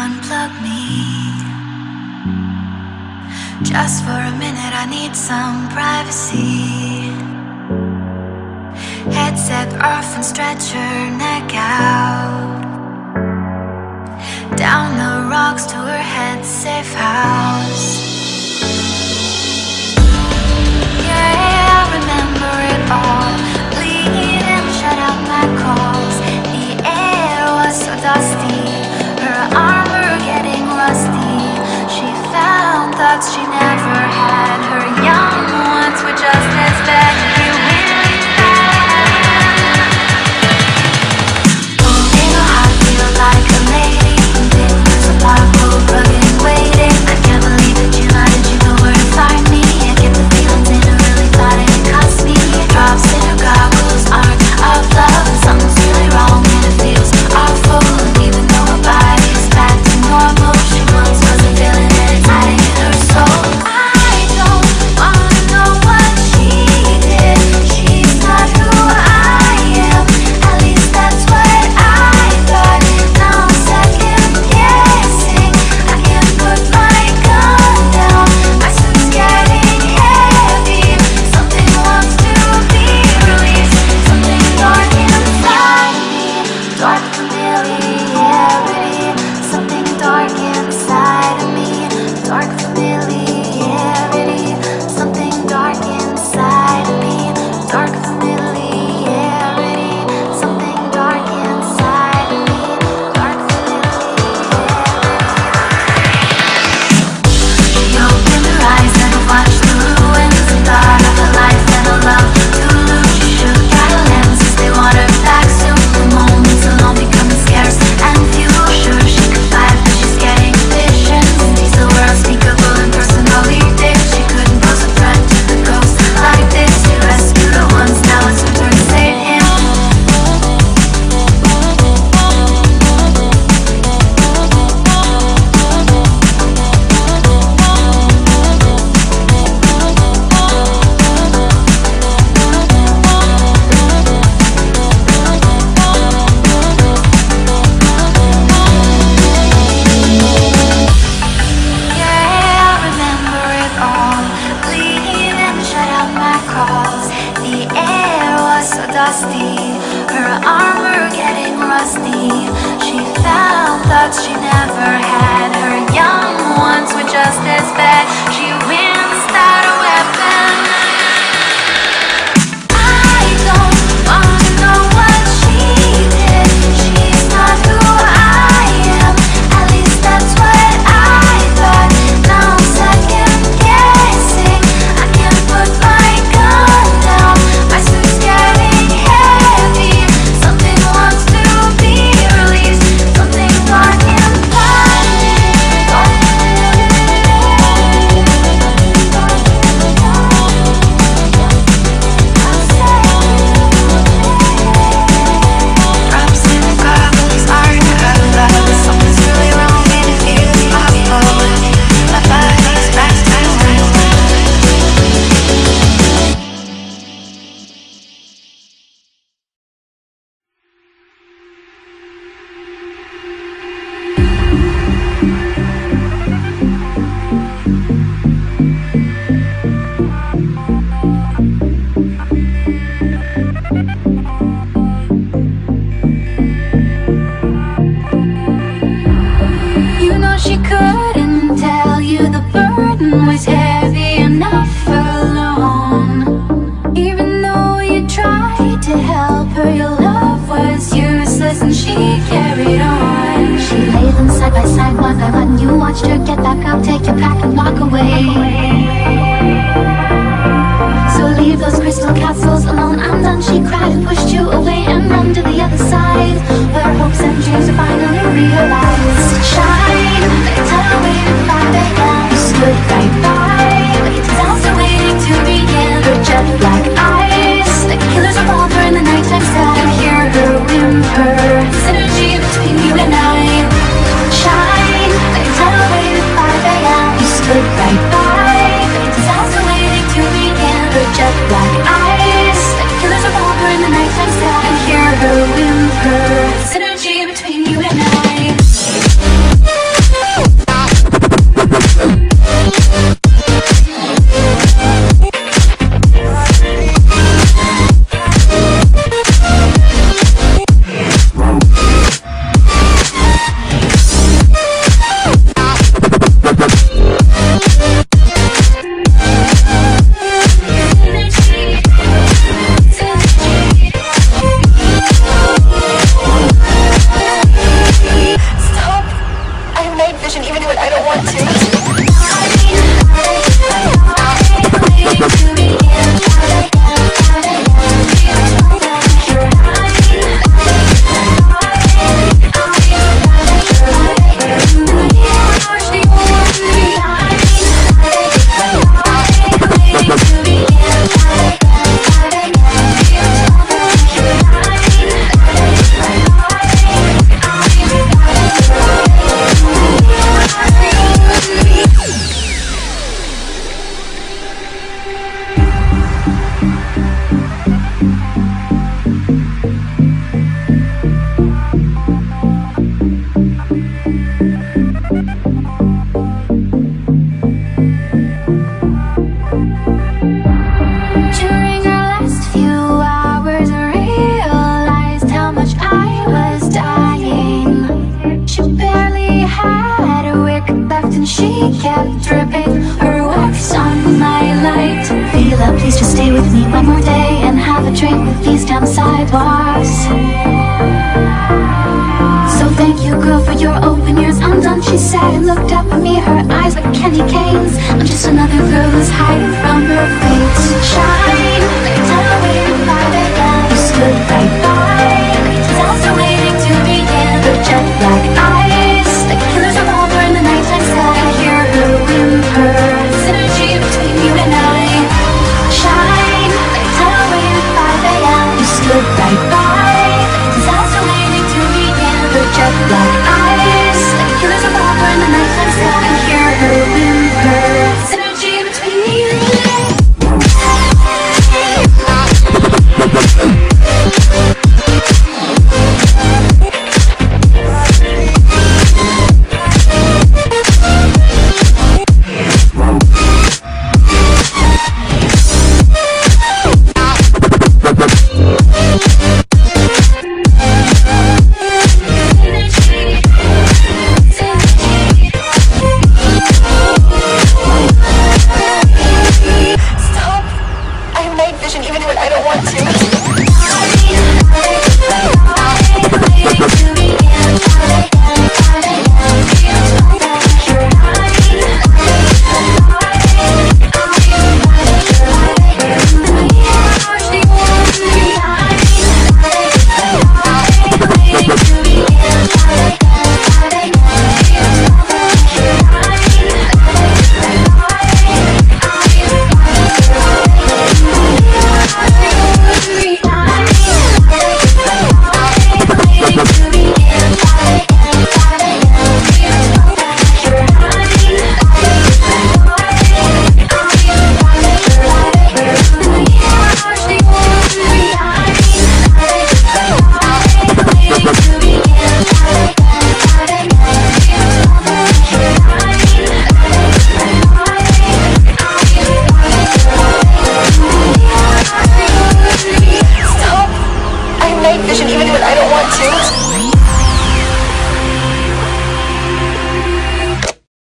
unplug me? Just for a minute, I need some privacy. Headset off and stretch your neck out. Down the rocks to her head's safe house. Yeah, I remember it all. Bleeding, shut out my calls. The air was so dusty, her armor getting rusty. She found thoughts she never had. Her young ones were just as bad. Holding a heart, feel like a lady. Fingers apart, cold, rugged, waiting. I can't believe that you lied. Did you know where to find me? I get the feelings and I really thought it cost me. Drops in her goggles aren't of love. Something's really wrong and it feels awful. And even though her body's back to normal, she once wasn't feeling it. It's hiding in her soul. I don't wanna know what she did. She's not who I am. At least that's what I thought. Now I'm second guessing. I can't put my gun down. My suit's getting heavy. Something wants to be released. Something dark inside me. Dark familiarity. Something dark inside of me. Dark familiarity. Something dark inside of me. Dark familiarity. Something dark inside of me. Dark familiarity. She opened her eyes and watched the ruins. The thought of a life and a love to lose. She shook out her lenses, they want her back soon. The moments alone becoming scarce and few. Sure she could fight, but she's getting visions. These are words unspeakable and personally thick. She couldn't pose a threat to the ghost like this. She rescued her once, now it's her turn to save him. Yeah, I remember it all. Bleeding, shut out my calls. The air was so dusty, her armor getting rusty. She found thoughts she never had. Her young ones were just as bad. She wins without a weapon. I don't wanna know what she did. She's not who I am. At least that's what I thought. Now I'm second guessing. I can't put my gun down. My suit's getting heavy. Something wants to be released. Something dark inside me. Drops in the goggles aren't her love. Something's really wrong and it feels awful. My body's back to normal. You know she couldn't tell you the burden was heavy enough alone. Even though you tried to help her, your love was useless and she carried on. She laid them side by side, one by one. You watched her get back up, take your pack and walk away. So leave those crystal castles alone. I'm done. She cried and pushed you away and run to the other side, where hopes and dreams are finally realized. Shine, like a tidal wave at 5 a.m. You stood right by, like a disaster waiting to begin. Her jet black eyes, like a killer's revolver in the nighttime sky. You hear her whimper, synergy between you and I. Shine, like a tidal wave at 5 a.m. You stood right by, like a disaster waiting to begin. Her jet black eyes, like a killer's revolver in the night. she kept dripping her wax on my light. Veela, please just stay with me one more day and have a drink with these damn sidebars. So thank you, girl, for your open ears. I'm done, she said, and looked up at me, her eyes like candy canes. I'm just another girl who's hiding from her fate. Shine.